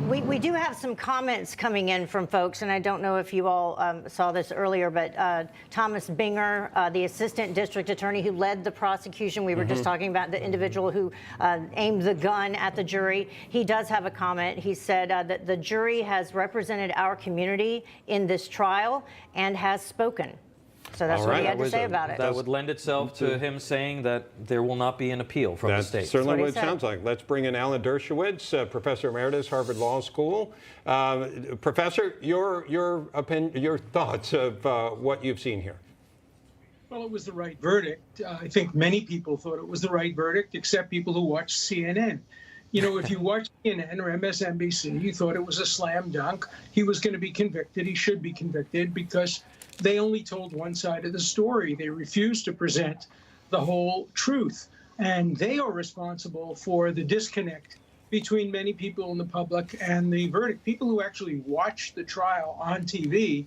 We do have some comments coming in from folks, and I don't know if you all saw this earlier, but Thomas Binger, the assistant district attorney who led the prosecution, we were just talking about the individual who aimed the gun at the jury. He does have a comment. He said that the jury has represented our community in this trial and has spoken. So that's what he had to say about it. That would lend itself to him saying that there will not be an appeal from the state. That's certainly what it sounds like. Let's bring in Alan Dershowitz, Professor Emeritus, Harvard Law School. Professor, your opinion, your thoughts of what you've seen here. Well, it was the right verdict. I think many people thought it was the right verdict, except people who watched CNN. You know, if you watch CNN or MSNBC, you thought it was a slam dunk. He was going to be convicted. He should be convicted because they only told one side of the story. They refused to present the whole truth. And they are responsible for the disconnect between many people in the public and the verdict. People who actually watch the trial on TV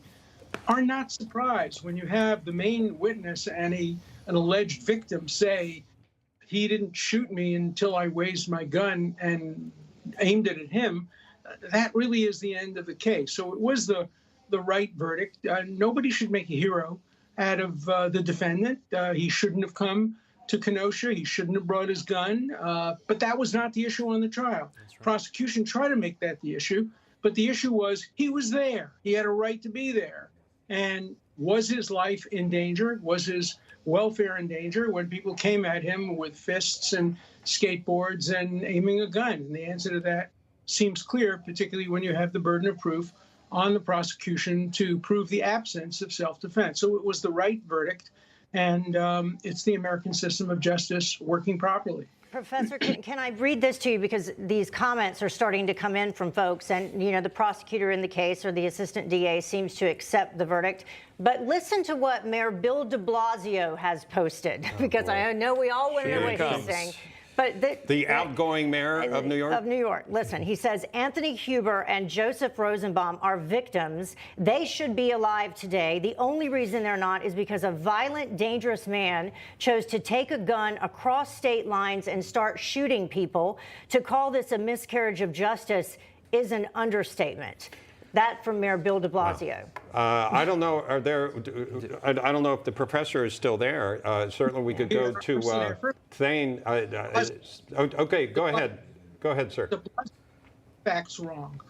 are not surprised when you have the main witness and an alleged victim say, he didn't shoot me until I raised my gun and aimed it at him. That really is the end of the case. So it was the right verdict. Nobody should make a hero out of the defendant. He shouldn't have come to Kenosha. He shouldn't have brought his gun. But that was not the issue on the trial. Right. Prosecution tried to make that the issue, but the issue was he was there. He had a right to be there. And was his life in danger? Was his welfare in danger when people came at him with fists and skateboards and aiming a gun? And the answer to that seems clear, particularly when you have the burden of proof on the prosecution to prove the absence of self-defense. So it was the right verdict, and it's the American system of justice working properly. Professor, can I read this to you, because these comments are starting to come in from folks, and you know the prosecutor in the case or the assistant DA seems to accept the verdict. But listen to what Mayor Bill de Blasio has posted, because I know we all want to know what he's saying. But the outgoing mayor of New York? Of New York. Listen, he says, Anthony Huber and Joseph Rosenbaum are victims. They should be alive today. The only reason they're not is because a violent, dangerous man chose to take a gun across state lines and start shooting people. To call this a miscarriage of justice is an understatement. That from Mayor Bill de Blasio. I don't know. I don't know if the professor is still there. Certainly, we could go to Thane. Okay, go ahead. Go ahead, sir. The facts wrong.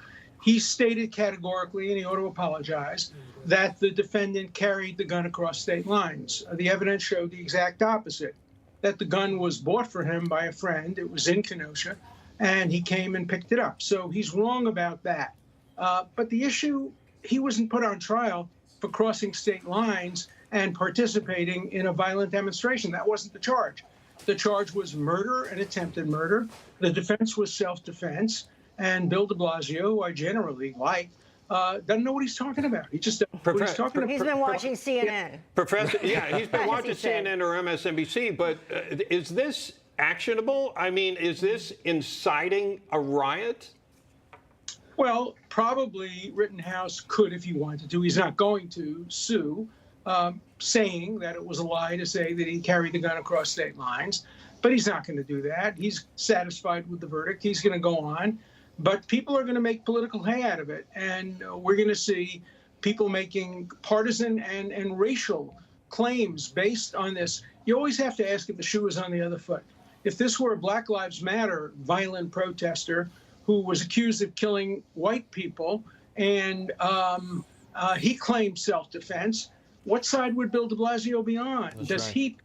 He stated categorically, and he ought to apologize, that the defendant carried the gun across state lines. The evidence showed the exact opposite, that the gun was bought for him by a friend. It was in Kenosha, and he came and picked it up. So he's wrong about that. But the issue, he wasn't put on trial for crossing state lines and participating in a violent demonstration. That wasn't the charge. The charge was murder and attempted murder. The defense was self-defense. And Bill de Blasio, who I generally like, doesn't know what he's talking about. He just doesn't know what he's talking about. He's been watching CNN. Professor, yeah, he's been watching CNN or MSNBC. But is this actionable? I mean, is this inciting a riot? Well, probably Rittenhouse could, if he wanted to. He's not going to sue, saying that it was a lie to say that he carried the gun across state lines. But he's not going to do that. He's satisfied with the verdict. He's going to go on. But people are going to make political hay out of it. And we're going to see people making partisan and racial claims based on this. You always have to ask if the shoe is on the other foot. If this were a Black Lives Matter violent protester who was accused of killing white people, and he claimed self-defense, what side would Bill de Blasio be on? Does he pick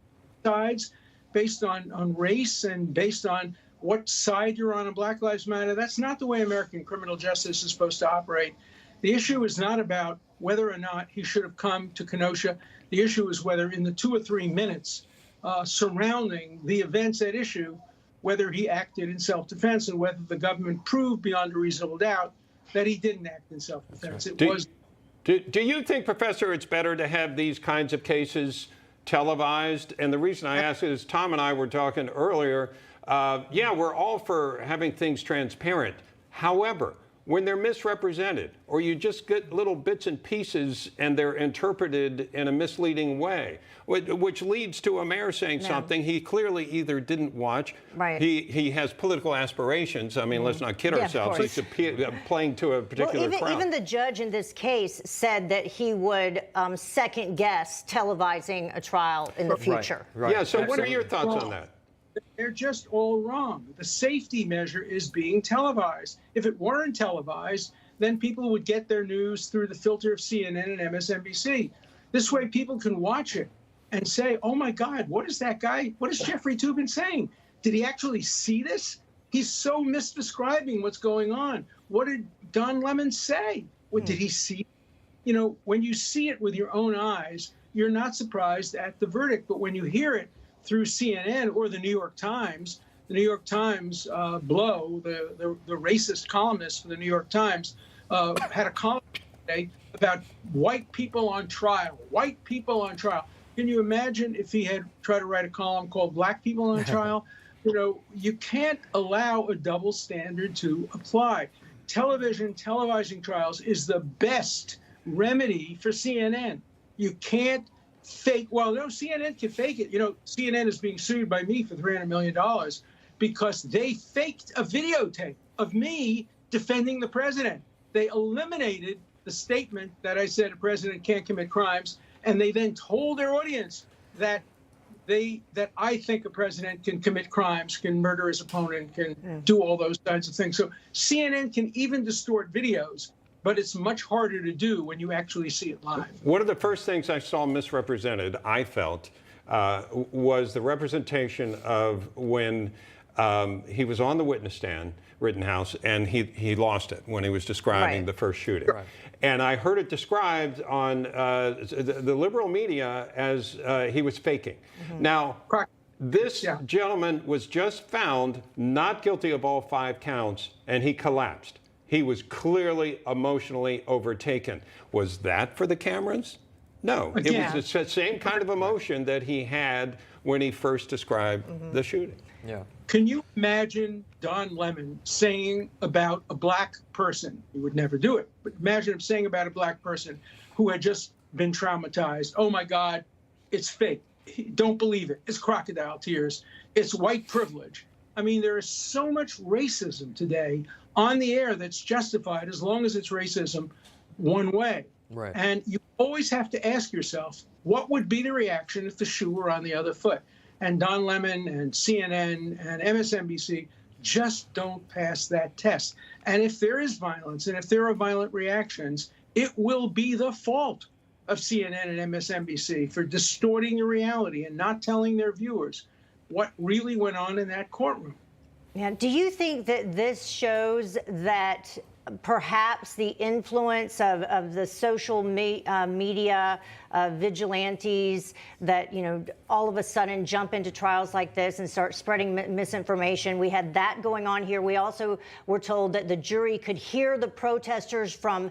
sides based on race and based on what side you're on Black Lives Matter? That's not the way American criminal justice is supposed to operate. The issue is not about whether or not he should have come to Kenosha. The issue is whether in the 2 or 3 minutes surrounding the events at issue, whether he acted in self-defense and whether the government proved beyond a reasonable doubt that he didn't act in self-defense. Do you think, Professor, it's better to have these kinds of cases televised? And the reason I ask is Tom and I were talking earlier. Yeah, we're all for having things transparent. However, when they're misrepresented, or you just get little bits and pieces and they're interpreted in a misleading way, which leads to a mayor saying something he clearly either didn't watch. Right. He has political aspirations. I mean, let's not kid ourselves. He's playing to a particular crowd. Even the judge in this case said that he would second guess televising a trial in the future. Right. Yeah, so what are your thoughts on that? They're just all wrong. The safety measure is being televised. If it weren't televised, then people would get their news through the filter of CNN and MSNBC. This way people can watch it and say, oh my God, what is that guy? What is Jeffrey Toobin saying? Did he actually see this? He's so misdescribing what's going on. What did Don Lemon say? What did he see? You know, when you see it with your own eyes, you're not surprised at the verdict. But when you hear it through CNN or the New York Times Blow, the racist columnist for the New York Times, had a column today about white people on trial. White people on trial. Can you imagine if he had tried to write a column called Black People on Trial? You know, you can't allow a double standard to apply. Televising trials is the best remedy for CNN. You can't fake. Well, no, CNN can fake it. You know, CNN is being sued by me for $300 million because they faked a videotape of me defending the president. They eliminated the statement that I said a president can't commit crimes, and they then told their audience that I think a president can commit crimes, can murder his opponent, can do all those kinds of things. So CNN can even distort videos, but it's much harder to do when you actually see it live. One of the first things I saw misrepresented, I felt, was the representation of when he was on the witness stand, Rittenhouse, and he lost it when he was describing the first shooting. Right. And I heard it described on the liberal media as he was faking. Now, this gentleman was just found not guilty of all 5 counts, and he collapsed. He was clearly emotionally overtaken. Was that for the cameras? No. It was the same kind of emotion that he had when he first described the shooting. Yeah. Can you imagine Don Lemon saying about a black person, he would never do it, but imagine him saying about a black person who had just been traumatized, oh my God, it's fake. Don't believe it. It's crocodile tears. It's white privilege. I mean, there is so much racism today on the air that's justified as long as it's racism one way. Right. And you always have to ask yourself, what would be the reaction if the shoe were on the other foot? And Don Lemon and CNN and MSNBC just don't pass that test. And if there is violence and if there are violent reactions, it will be the fault of CNN and MSNBC for distorting the reality and not telling their viewers what really went on in that courtroom. Yeah. Do you think that this shows that perhaps the influence of the social media vigilantes that, you know, all of a sudden jump into trials like this and start spreading misinformation? We had that going on here. We also were told that the jury could hear the protesters from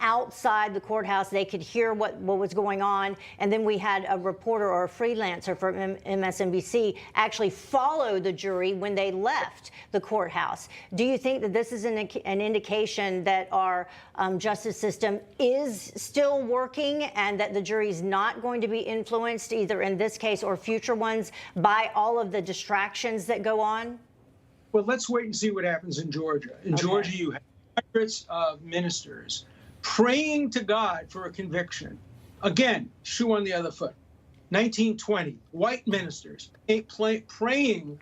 outside the courthouse. They could hear what was going on. And then we had a reporter or a freelancer from MSNBC actually follow the jury when they left the courthouse. Do you think that this is an indication that our justice system is still working and that the jury is not going to be influenced either in this case or future ones by all of the distractions that go on? Well, let's wait and see what happens in Georgia. In Georgia, you have hundreds of ministers praying to God for a conviction. Again, shoe on the other foot. 1920, white ministers praying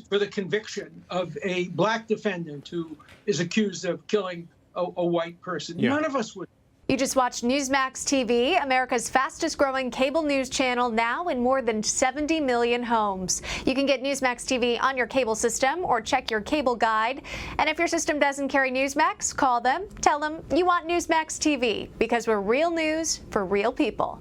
for the conviction of a black defendant who is accused of killing a white person. None of us would. You just watched Newsmax TV, America's fastest growing cable news channel, now in more than 70 million homes. You can get Newsmax TV on your cable system or check your cable guide. And if your system doesn't carry Newsmax, call them, tell them you want Newsmax TV, because we're real news for real people.